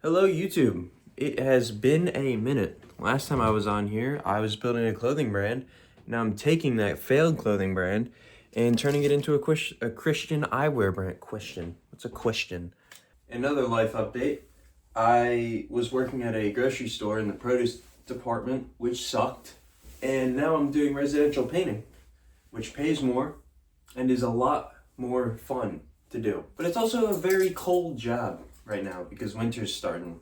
Hello, YouTube. It has been a minute. Last time I was on here, I was building a clothing brand. Now I'm taking that failed clothing brand and turning it into a Christian eyewear brand. Question. What's a question? Another life update. I was working at a grocery store in the produce department, which sucked. And now I'm doing residential painting, which pays more and is a lot more fun to do. But it's also a very cold job right now because winter's starting.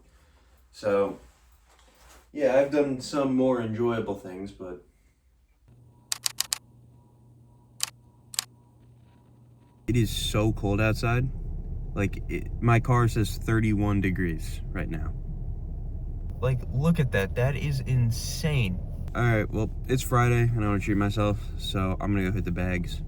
So, yeah, I've done some more enjoyable things, but it is so cold outside. My car says 31 degrees right now. Like, look at that. That is insane. All right, well, it's Friday and I want to treat myself, so I'm gonna go hit the bags.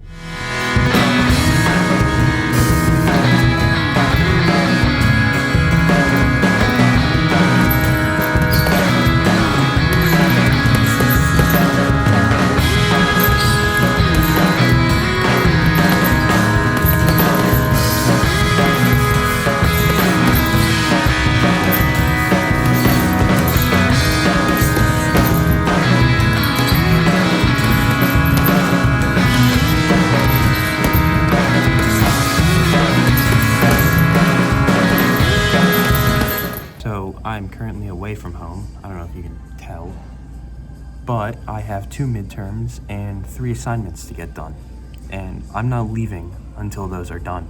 So I'm currently away from home. I don't know if you can tell, but I have 2 midterms and 3 assignments to get done. And I'm not leaving until those are done.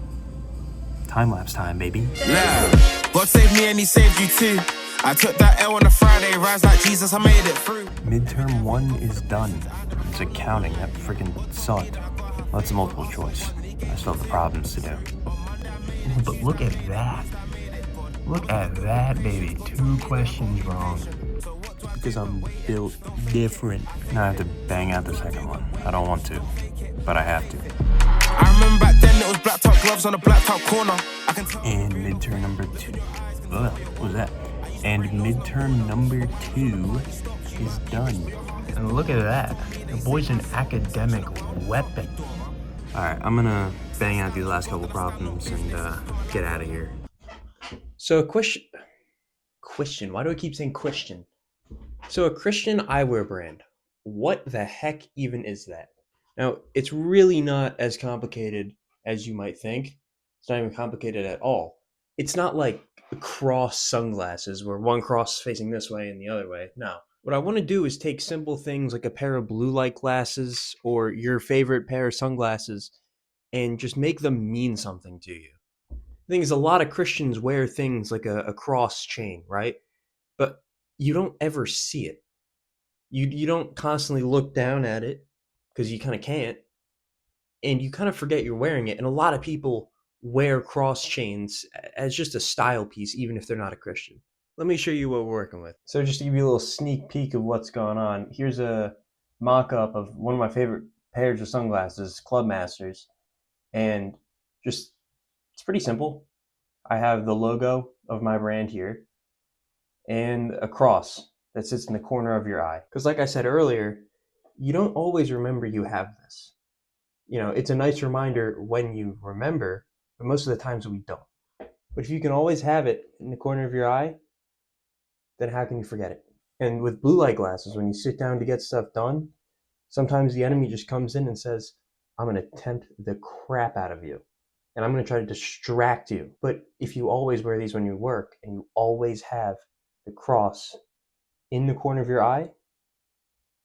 Time-lapse time, baby. Yeah, God saved me and he saved you too. I took that L on a Friday, rise like Jesus, I made it through. Midterm 1 is done. It's accounting. That freaking sucked. Well, that's a multiple choice. I still have the problems to do. Ooh, but look at that. Look at that, baby. 2 questions wrong. Because I'm built different. Now I have to bang out the second one. I don't want to, but I have to. I remember back then it was black top gloves on a black top corner. And midterm number 2. Ugh, what was that? And midterm number 2 is done. And look at that. The boy's an academic weapon. Alright, I'm gonna bang out these last couple problems and get out of here. So a question. Why do I keep saying question? So a Christian eyewear brand. What the heck even is that? Now, it's really not as complicated as you might think. It's not even complicated at all. It's not like cross sunglasses where one cross is facing this way and the other way. No. What I want to do is take simple things like a pair of blue light glasses or your favorite pair of sunglasses and just make them mean something to you. The thing is, a lot of Christians wear things like a cross chain, right? But you don't ever see it. You don't constantly look down at it because you kind of can't, and you kind of forget you're wearing it. And a lot of people wear cross chains as just a style piece, even if they're not a Christian. Let me show you what we're working with. So just to give you a little sneak peek of what's going on, here's a mock-up of one of my favorite pairs of sunglasses, Club Masters, and just it's pretty simple. I have the logo of my brand here and a cross that sits in the corner of your eye. Because like I said earlier, you don't always remember you have this. It's a nice reminder when you remember, but most of the times we don't. But if you can always have it in the corner of your eye, then how can you forget it? And with blue light glasses, when you sit down to get stuff done, sometimes the enemy just comes in and says, I'm going to tempt the crap out of you. And I'm going to try to distract you. But if you always wear these when you work and you always have the cross in the corner of your eye,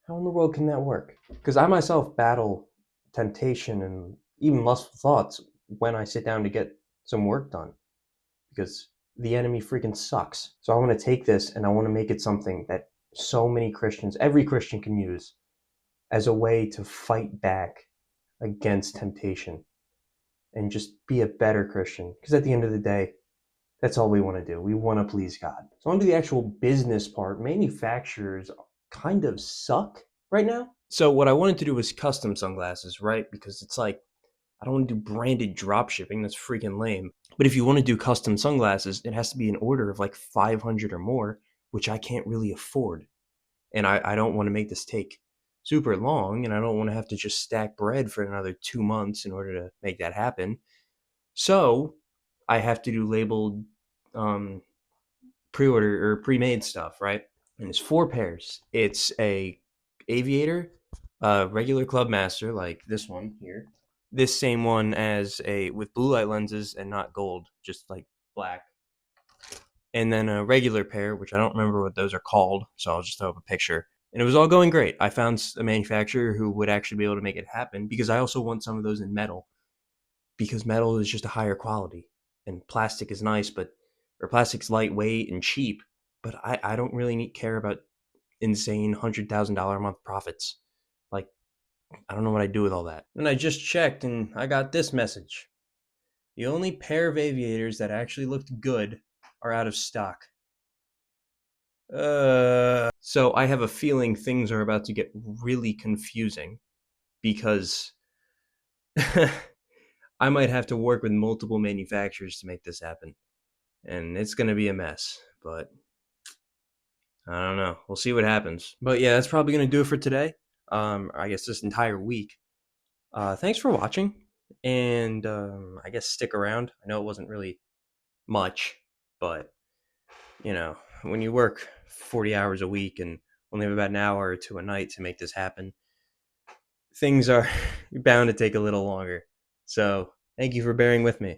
how in the world can that work? Because I myself battle temptation and even lustful thoughts when I sit down to get some work done because the enemy freaking sucks. So I want to take this and I want to make it something that so many Christians, every Christian can use as a way to fight back against temptation and just be a better Christian. Because at the end of the day, that's all we want to do. We want to please God. So on to the actual business part. Manufacturers kind of suck right now. So what I wanted to do was custom sunglasses, right? Because it's like, I don't want to do branded drop shipping. That's freaking lame. But if you want to do custom sunglasses, it has to be an order of like 500 or more, which I can't really afford. And I don't want to make this take super long, and I don't want to have to just stack bread for another 2 months in order to make that happen. So I have to do labeled pre-order or pre-made stuff, right? And it's 4 pairs. It's a Aviator, regular Club Master, like this one here. This same one as a with blue light lenses and not gold, just like black. And then a regular pair, which I don't remember what those are called, so I'll just throw up a picture. And it was all going great. I found a manufacturer who would actually be able to make it happen, because I also want some of those in metal, because metal is just a higher quality, and plastic is nice, or plastic's lightweight and cheap, but I don't really care about insane $100,000 a month profits. Like, I don't know what I'd do with all that. And I just checked and I got this message. The only pair of aviators that actually looked good are out of stock. So I have a feeling things are about to get really confusing, because I might have to work with multiple manufacturers to make this happen. And it's going to be a mess, but I don't know. We'll see what happens. But yeah, that's probably going to do it for today. I guess this entire week. Thanks for watching, and I guess stick around. I know it wasn't really much, but when you work 40 hours a week and only have about an hour or two a night to make this happen, things are bound to take a little longer. So thank you for bearing with me.